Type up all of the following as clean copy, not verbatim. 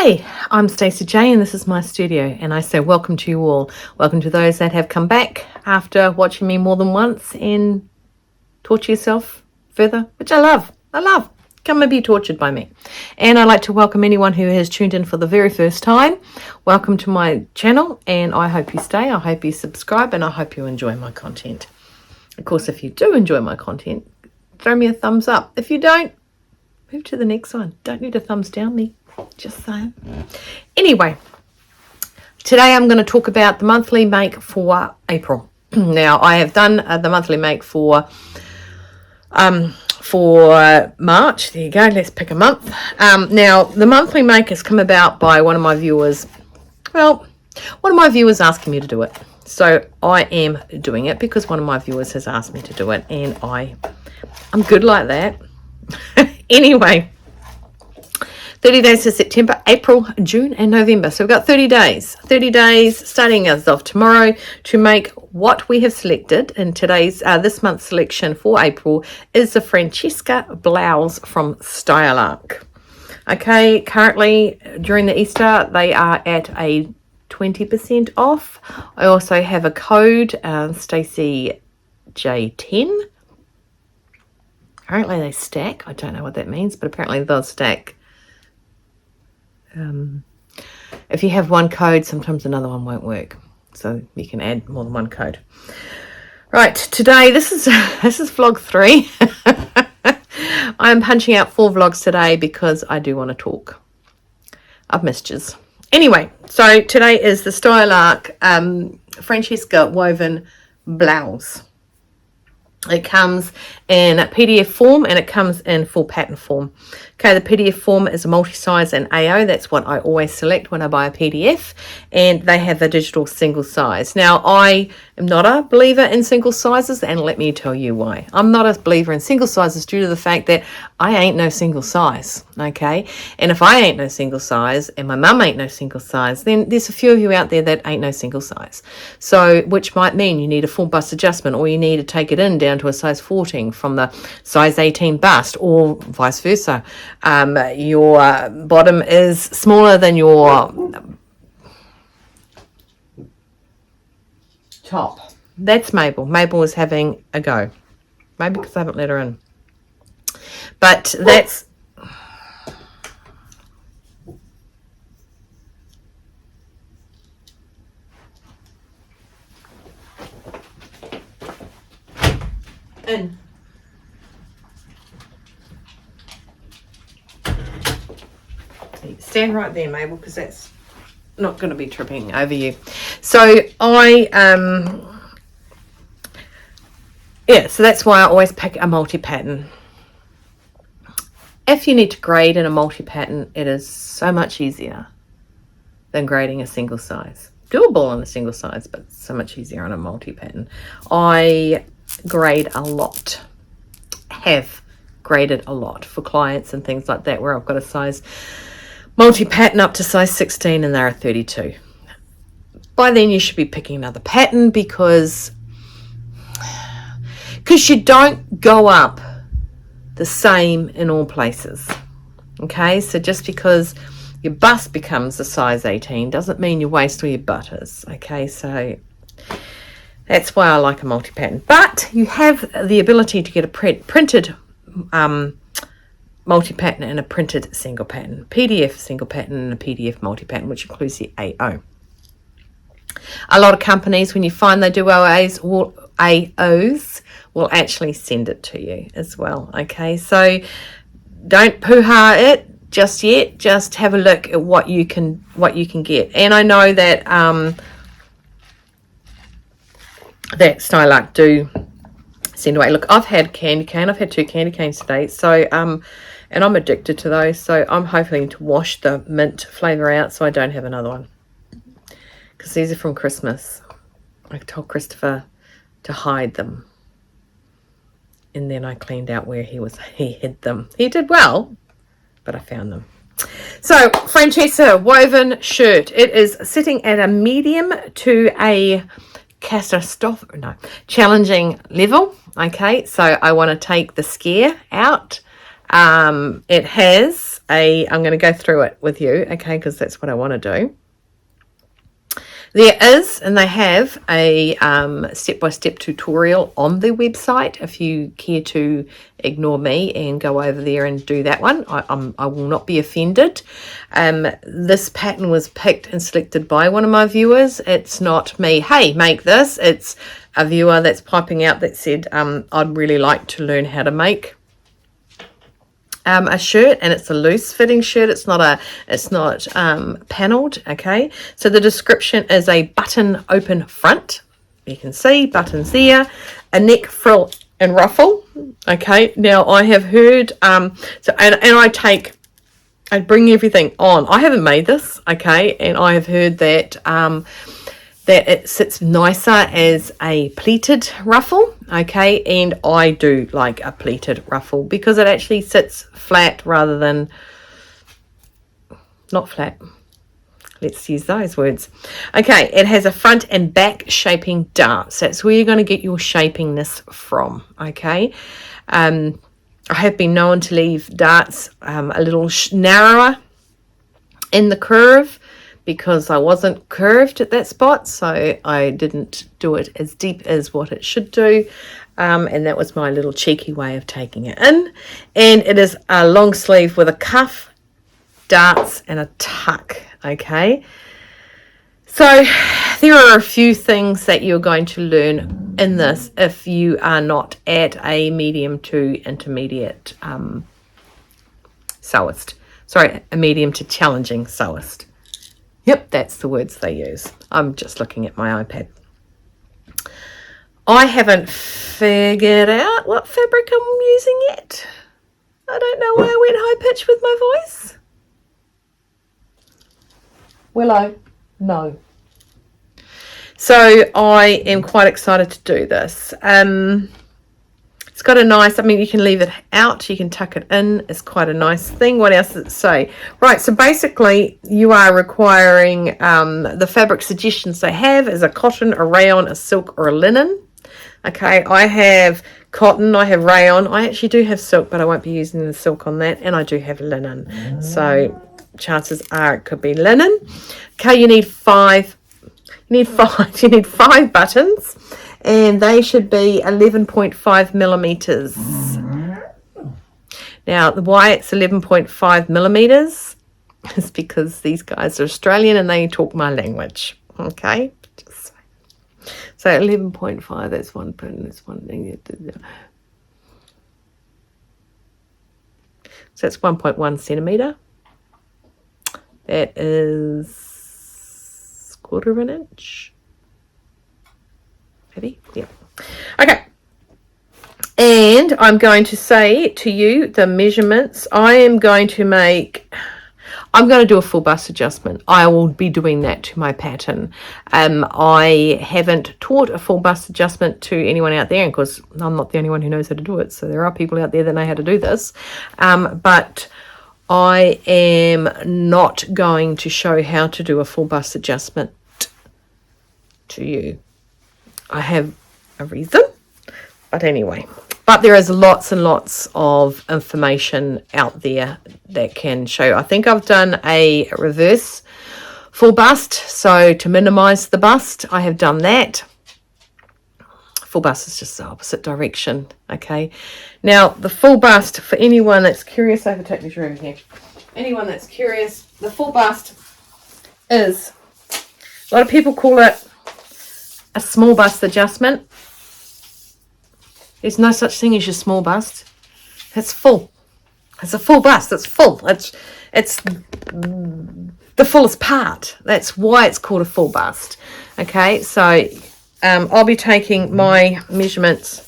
Hi, I'm Stacey J and this is my studio, and I say welcome to you all. Welcome to those that have come back after watching me more than once and torture yourself further, which I love. Come and be tortured by me. And I'd like to welcome anyone who has tuned in for the very first time. Welcome to my channel, and I hope you stay, I hope you subscribe, and I hope you enjoy my content. Of course, if you do enjoy my content, throw me a thumbs up. If you don't, move to the next one. Don't need a thumbs down me. Just saying. Anyway, today I'm going to talk about the monthly make for April. Now, I have done the monthly make for March. There you go. Let's pick a month. Now, the monthly make has come about by one of my viewers. Well, one of my viewers asking me to do it. So I am doing it because one of my viewers has asked me to do it, and I'm good like that. Anyway. 30 days to September, April, June, and November. So we've got 30 days. 30 days starting as of tomorrow to make what we have selected in today's, this month's selection for April is the Francesca blouse from Style Arc. Okay, currently during the Easter, they are at a 20% off. I also have a code, Stacey J10. Apparently they stack. I don't know what that means, but apparently they'll stack. If you have one code, sometimes another one won't work, so you can add more than one code. Right, today this is vlog 3. I'm punching out 4 vlogs today because I do want to talk. I've missed yous. Anyway, so today is the Style Arc Francesca woven blouse. It comes in PDF form and it comes in full pattern form. Okay, the PDF form is a multi-size and AO. That's what I always select when I buy a PDF. And they have a digital single size. Now, I am not a believer in single sizes, and let me tell you why. I'm not a believer in single sizes due to the fact that I ain't no single size, okay? And if I ain't no single size and my mum ain't no single size, then there's a few of you out there that ain't no single size. So, which might mean you need a full bust adjustment, or you need to take it in down to a size 14 from the size 18 bust, or vice versa. Your bottom is smaller than your top. That's Mabel. Mabel is having a go. Maybe because I haven't let her in. But that's... in. Stand right there, Mabel, because that's not going to be tripping over you. So so that's why I always pick a multi-pattern. If you need to grade in a multi-pattern, it is so much easier than grading a single size. Doable on a single size, but so much easier on a multi-pattern. I grade a lot. Have graded a lot for clients and things like that, where I've got a size multi-pattern up to size 16 and they're a 32. By then you should be picking another pattern because you don't go up the same in all places. Okay, so just because your bust becomes a size 18 doesn't mean your waist or your butt is. Okay, so that's why I like a multi-pattern. But you have the ability to get a printed multi-pattern and a printed single pattern, PDF single pattern and a PDF multi-pattern, which includes the AO. A lot of companies, when you find they do AOs will actually send it to you as well. Okay, so don't poo-ha it just yet. Just have a look at what you can get. And I know that that Style Arc do send away. Look, I've had candy cane. I've had 2 candy canes today. So and I'm addicted to those, so I'm hoping to wash the mint flavour out so I don't have another one. Because these are from Christmas. I told Christopher to hide them. And then I cleaned out where he hid them. He did well, but I found them. So, Francesca woven shirt. It is sitting at a medium to a challenging level. Okay, so I want to take the scare out. It has I'm going to go through it with you, okay, because that's what I want to do. There is, and they have a step-by-step tutorial on their website. If you care to ignore me and go over there and do that one, I will not be offended. This pattern was picked and selected by one of my viewers. It's not me, hey, make this. It's a viewer that's piping out that said, I'd really like to learn how to make a shirt, and it's a loose fitting shirt. It's not paneled. Okay, so the description is a button open front. You can see buttons there, a neck frill and ruffle. Okay, now I have heard and I bring everything on. I haven't made this, okay, and I have heard that that it sits nicer as a pleated ruffle, okay, and I do like a pleated ruffle because it actually sits flat rather than not flat. Let's use those words. Okay, it has a front and back shaping darts. That's where you're going to get your shapingness from, okay. I have been known to leave darts a little narrower in the curve because I wasn't curved at that spot, so I didn't do it as deep as what it should do, and that was my little cheeky way of taking it in. And it is a long sleeve with a cuff, darts, and a tuck, okay. So there are a few things that you're going to learn in this if you are not at a medium to intermediate sewist. Sorry, a medium to challenging sewist. Yep, that's the words they use. I'm just looking at my iPad. I haven't figured out what fabric I'm using yet. I don't know why I went high pitch with my voice. Willow, no. So I am quite excited to do this. It's got a nice, I mean, you can leave it out, you can tuck it in. It's quite a nice thing. What else does it say? Right, so basically you are requiring the fabric suggestions they have is a cotton, a rayon, a silk, or a linen. Okay, I have cotton, I have rayon. I actually do have silk, but I won't be using the silk on that. And I do have linen. So chances are it could be linen. Okay, you need five buttons. And they should be 11.5 millimeters. Now, why it's 11.5 millimeters is because these guys are Australian and they talk my language. Okay? Just so 11.5, that's one pin, that's one thing. So it's 1.1 centimeter. That is 1/4 of an inch. Maybe, yeah. Okay, and I'm going to say to you the measurements. I'm going to do a full bust adjustment. I will be doing that to my pattern. I haven't taught a full bust adjustment to anyone out there, because I'm not the only one who knows how to do it. So there are people out there that know how to do this, but I am not going to show how to do a full bust adjustment to you. I have a reason, but anyway. But there is lots and lots of information out there that can show. I think I've done a reverse full bust, so to minimize the bust, I have done that. Full bust is just the opposite direction, okay? Now, the full bust, for anyone that's curious, I have to take this room here. Anyone that's curious, the full bust is, a lot of people call it a small bust adjustment. There's no such thing as your small bust. It's full. It's a full bust. It's full. It's the fullest part. That's why it's called a full bust. Okay, so I'll be taking my measurements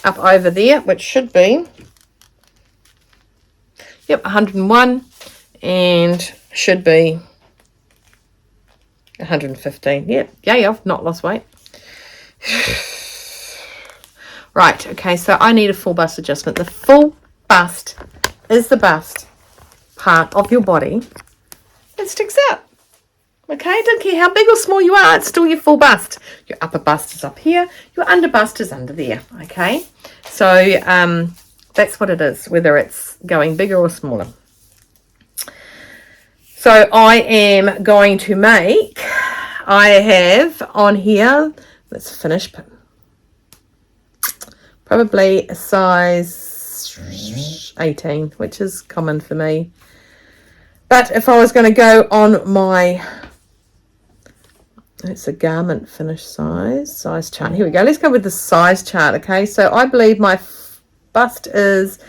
up over there, which should be 101, and should be 115. Yeah, I've not lost weight. Right, okay, so I need a full bust adjustment. The full bust is the bust part of your body that sticks out. Okay, don't care how big or small you are, it's still your full bust. Your upper bust is up here, your under bust is under there. Okay, so that's what it is, whether it's going bigger or smaller. So I am going to make, I have on here, let's finish, probably a size 18, which is common for me. But if I was going to go on my, it's a garment finish size chart. Here we go. Let's go with the size chart. Okay, so I believe my bust is,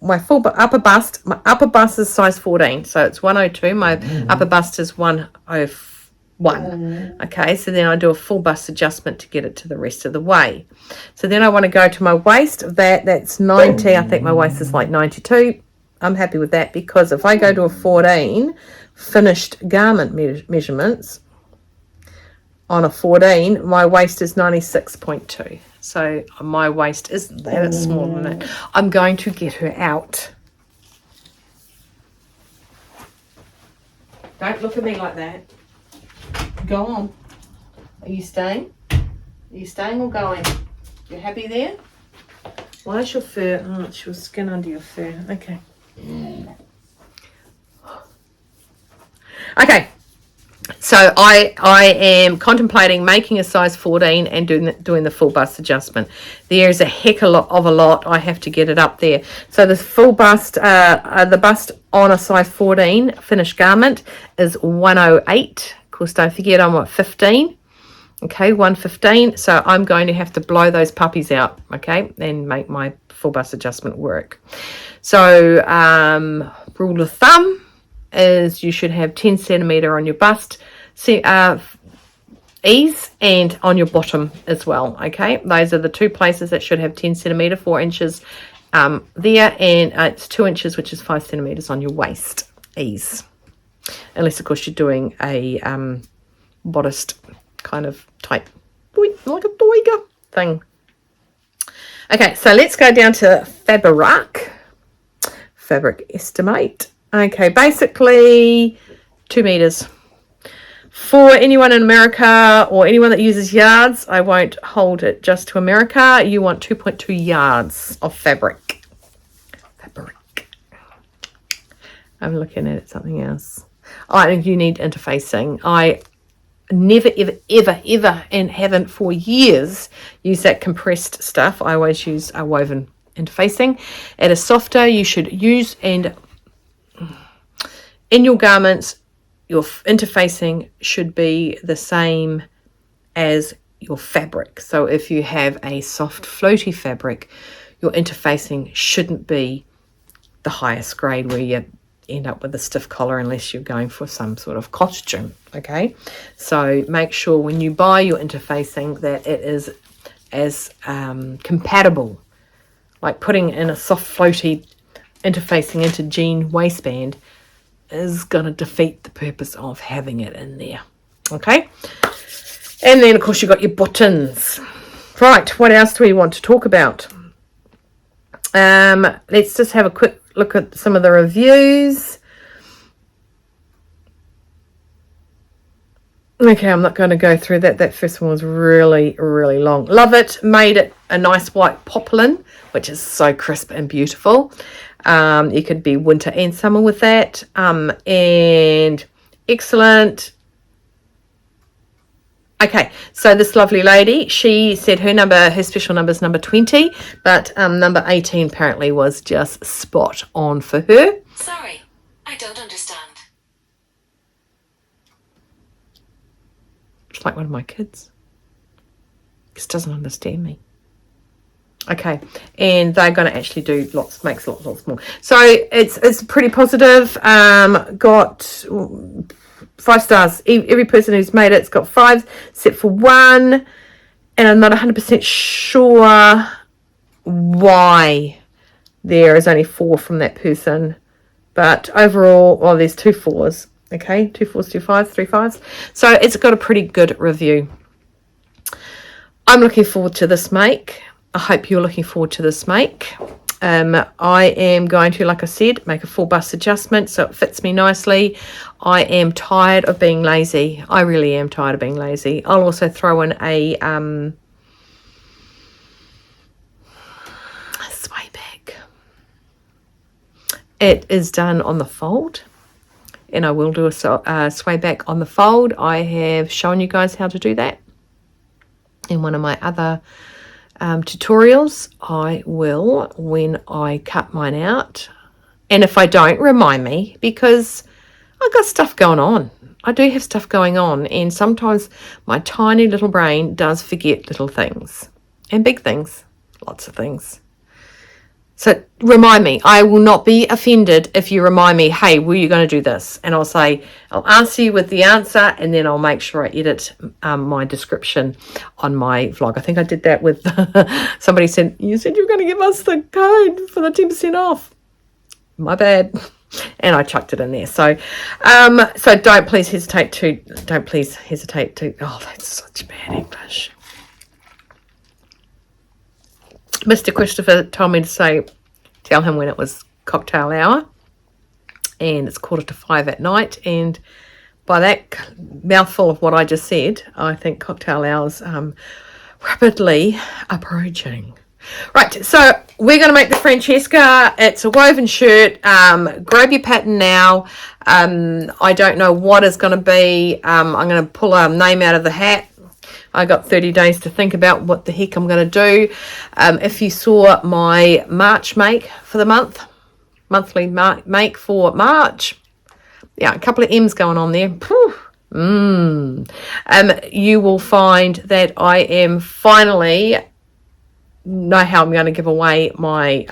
my upper bust is size 14, so it's 102. My upper bust is 101. Okay, so then I do a full bust adjustment to get it to the rest of the way. So then I want to go to my waist. That's 90. I think my waist is like 92. I'm happy with that, because if I go to a 14 finished garment measurements on a 14, my waist is 96.2. So my waist isn't that, it's smaller than that. I'm going to get her out. Don't look at me like that. Go on. Are you staying? Are you staying or going? You happy there? Why is your fur? Oh, it's your skin under your fur. Okay. Okay. So I am contemplating making a size 14 and doing the full bust adjustment. There's a heck of a lot. I have to get it up there. So the full bust, the bust on a size 14 finished garment is 108. Of course, don't forget I'm at 15. Okay, 115. So I'm going to have to blow those puppies out, okay, and make my full bust adjustment work. So rule of thumb is you should have 10 centimeter on your bust ease and on your bottom as well. Okay, those are the two places that should have 10 centimeter, 4 inches there, and it's 2 inches, which is 5 centimeters on your waist ease, unless of course you're doing a bodice kind of type, like a doiga thing. Okay, so let's go down to fabric estimate. Okay, basically 2 meters. For anyone in America or anyone that uses yards, I won't hold it just to America. You want 2.2 yards of fabric. I'm looking at something else. I think you need interfacing. I never, ever, and haven't for years used that compressed stuff. I always use a woven interfacing. It is softer. You should use, and in your garments, your interfacing should be the same as your fabric. So if you have a soft floaty fabric, your interfacing shouldn't be the highest grade where you end up with a stiff collar unless you're going for some sort of costume. Okay, so make sure when you buy your interfacing that it is as compatible. Like putting in a soft floaty interfacing into jean waistband is going to defeat the purpose of having it in there. Okay, and then of course you've got your buttons. Right, what else do we want to talk about? Let's just have a quick look at some of the reviews. Okay, I'm not going to go through that. That first one was really, really long. Love it. Made it a nice white poplin, which is so crisp and beautiful. You could be winter and summer with that. And excellent. Okay, so this lovely lady, she said her special number is number 20, but number 18 apparently was just spot on for her. Sorry, I don't understand. It's like one of my kids. Just doesn't understand me. Okay, and they're going to actually do lots more. So it's pretty positive. Got 5 stars. Every person who's made it's got 5, except for 1, and I'm not 100% sure why there is only 4 from that person. But overall, well, there's 2 4s. Okay, 2 4s, 2 5s, 3 5s. So it's got a pretty good review. I'm looking forward to this make. I hope you're looking forward to this make. I am going to, like I said, make a full bust adjustment so it fits me nicely. I am tired of being lazy. I really am tired of being lazy. I'll also throw in a sway bag. It is done on the fold. and I will do a sway back on the fold. I have shown you guys how to do that in one of my other tutorials. I will when I cut mine out, and if I don't, remind me, because I've got stuff going on. I do have stuff going on, and sometimes my tiny little brain does forget little things and big things, lots of things. So remind me. I will not be offended if you remind me, hey, were you going to do this? And I'll say, I'll answer you with the answer, and then I'll make sure I edit my description on my vlog. I think I did that with somebody said, you said you were going to give us the code for the 10% off. My bad. And I chucked it in there. So so don't please hesitate to, oh, that's such bad English. Mr. Christopher told me to tell him when it was cocktail hour, and it's 4:45 at night, and by that mouthful of what I just said, I think cocktail hours rapidly approaching. Right, so we're going to make the Francesca. It's a woven shirt. Grab your pattern now. I don't know what it's going to be. I'm going to pull a name out of the hat. I got 30 days to think about what the heck I'm going to do. If you saw my March make for the monthly make for March, yeah, a couple of M's going on there. You will find that I am finally know how I'm going to give away my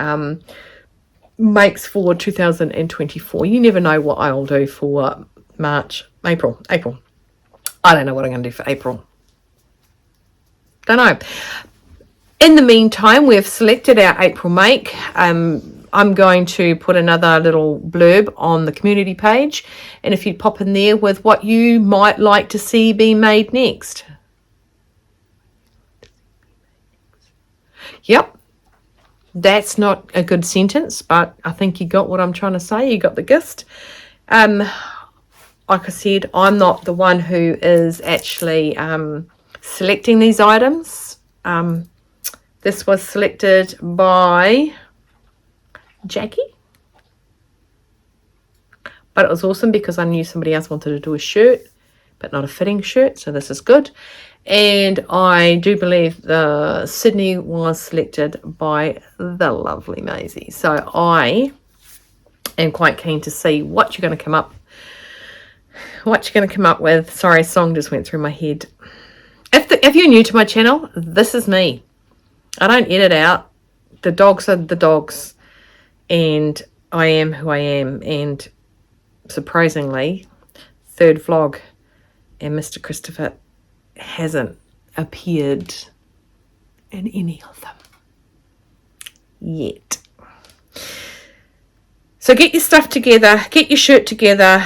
makes for 2024. You never know what I'll do for April. I don't know what I'm going to do for April. Don't know. In the meantime, we've selected our April make. I'm going to put another little blurb on the community page, and if you pop in there with what you might like to see be made next. Yep, that's not a good sentence, but I think you got what I'm trying to say. You got the gist. Like I said, I'm not the one who is actually selecting these items. This was selected by Jackie, but it was awesome because I knew somebody else wanted to do a shirt, but not a fitting shirt, so this is good. And I do believe the Sydney was selected by the lovely Maisie. So I am quite keen to see what you're going to come up with. Sorry, a song just went through my head. If you're new to my channel, this is me. I don't edit out. The dogs are the dogs, and I am who I am. And surprisingly, third vlog, and Mr. Christopher hasn't appeared in any of them yet. So get your stuff together, get your shirt together.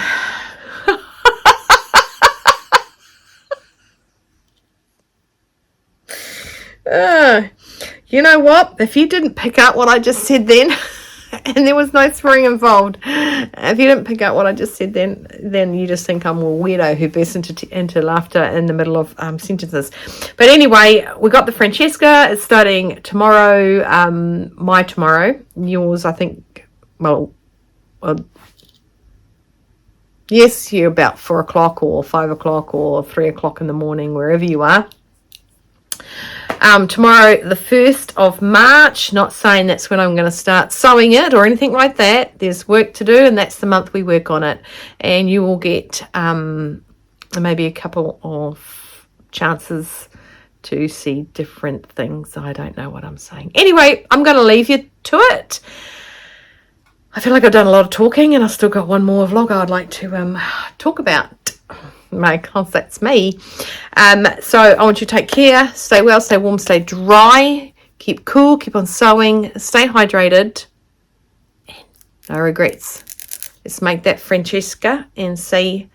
You know what? If you didn't pick up what I just said then, and there was no swearing involved, if you didn't pick up what I just said then you just think I'm a weirdo who bursts into laughter in the middle of sentences. But anyway, we got the Francesca. It's starting tomorrow. My tomorrow. Yours, I think, well, yes, you're about 4 o'clock or 5 o'clock or 3 o'clock in the morning, wherever you are. Tomorrow, the 1st of March, not saying that's when I'm going to start sewing it or anything like that. There's work to do, and that's the month we work on it. And you will get maybe a couple of chances to see different things. I don't know what I'm saying. Anyway, I'm going to leave you to it. I feel like I've done a lot of talking, and I've still got one more vlog I'd like to talk about. Because that's me. So I want you to take care, stay well, stay warm, stay dry, keep cool, keep on sewing, stay hydrated, and no regrets. Let's make that Francesca and see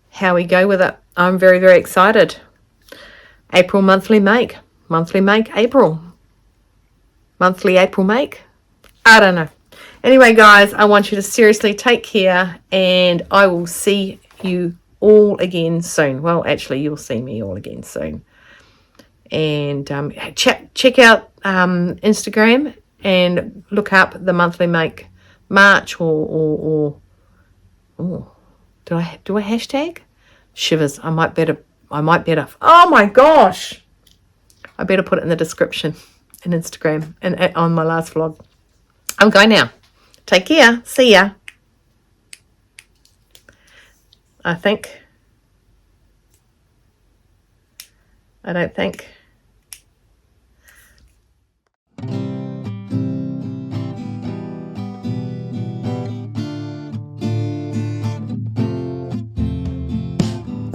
how we go with it. I'm very, very excited. April monthly make April. Monthly April make. I don't know. Anyway, guys, I want you to seriously take care, and I will see you all again soon. Well, actually, you'll see me all again soon. And check out Instagram and look up the monthly make March or Do I hashtag? Shivers. I might better. Oh my gosh! I better put it in the description in Instagram and on my last vlog. I'm going now. Take care. See ya. I don't think.